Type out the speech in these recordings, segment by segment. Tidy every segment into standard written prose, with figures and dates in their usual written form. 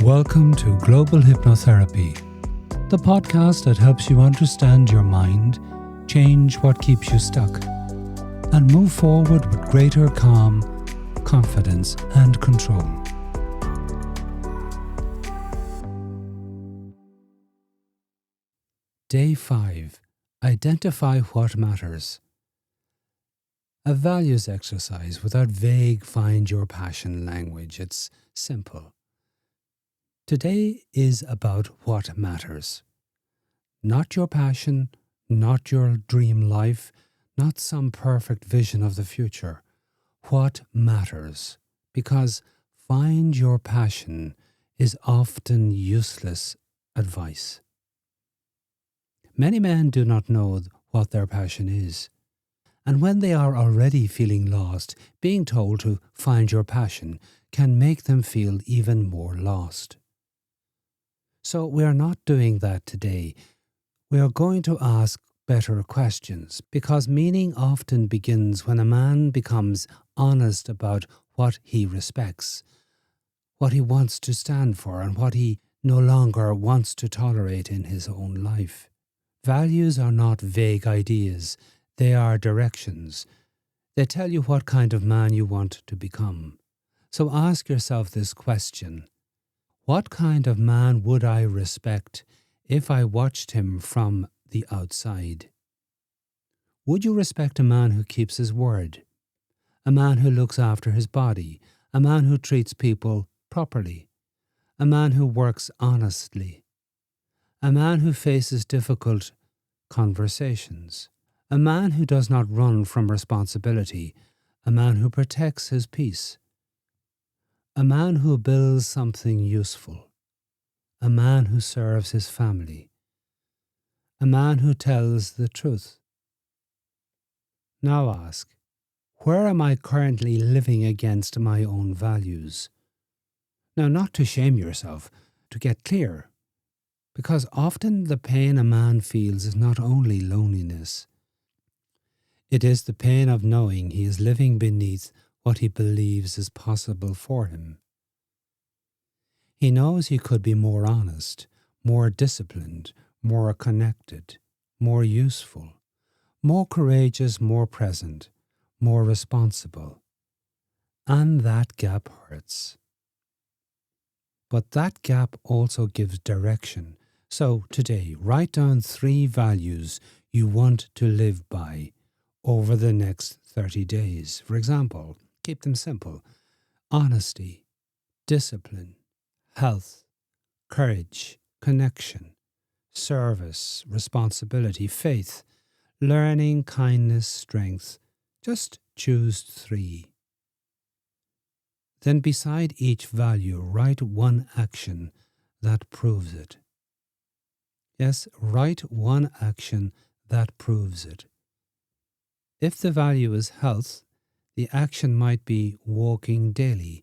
Welcome to Global Hypnotherapy, the podcast that helps you understand your mind, change what keeps you stuck, and move forward with greater calm, confidence, and control. Day 5. Identify what matters. A values exercise without vague find your passion language. It's simple. Today is about what matters. Not your passion, not your dream life, not some perfect vision of the future. What matters? Because find your passion is often useless advice. Many men do not know what their passion is. And when they are already feeling lost, being told to find your passion can make them feel even more lost. So we are not doing that today. We are going to ask better questions, because meaning often begins when a man becomes honest about what he respects, what he wants to stand for, and what he no longer wants to tolerate in his own life. Values are not vague ideas. They are directions. They tell you what kind of man you want to become. So ask yourself this question. What kind of man would I respect if I watched him from the outside? Would you respect a man who keeps his word? A man who looks after his body? A man who treats people properly? A man who works honestly? A man who faces difficult conversations? A man who does not run from responsibility? A man who protects his peace? A man who builds something useful? A man who serves his family? A man who tells the truth? Now ask, where am I currently living against my own values? Now, not to shame yourself, to get clear, because often the pain a man feels is not only loneliness. It is the pain of knowing he is living beneath what he believes is possible for him. He knows he could be more honest, more disciplined, more connected, more useful, more courageous, more present, more responsible. And that gap hurts. But that gap also gives direction. So today, write down 3 values you want to live by over the next 30 days. For example, keep them simple. Honesty, discipline, health, courage, connection, service, responsibility, faith, learning, kindness, strength. Just choose 3. Then beside each value, write one action that proves it. Yes, write one action that proves it. If the value is health, the action might be walking daily.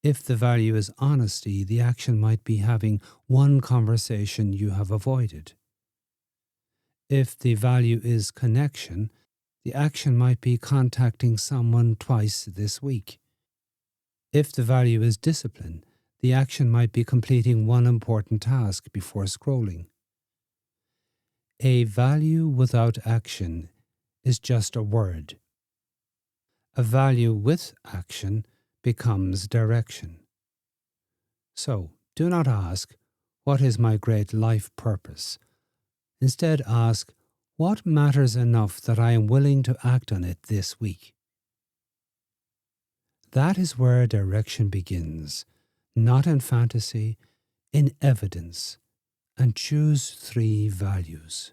If the value is honesty, the action might be having one conversation you have avoided. If the value is connection, the action might be contacting someone twice this week. If the value is discipline, the action might be completing one important task before scrolling. A value without action is just a word. A value with action becomes direction. So, do not ask, what is my great life purpose? Instead ask, what matters enough that I am willing to act on it this week? That is where direction begins, not in fantasy, in evidence, and choose 3 values.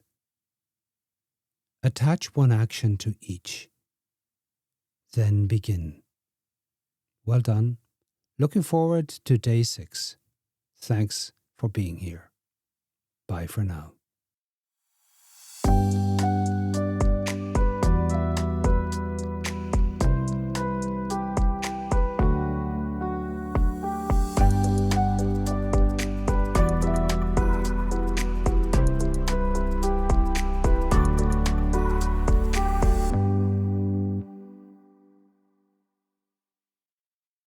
Attach one action to each. Then begin. Well done. Looking forward to day 6. Thanks for being here. Bye for now.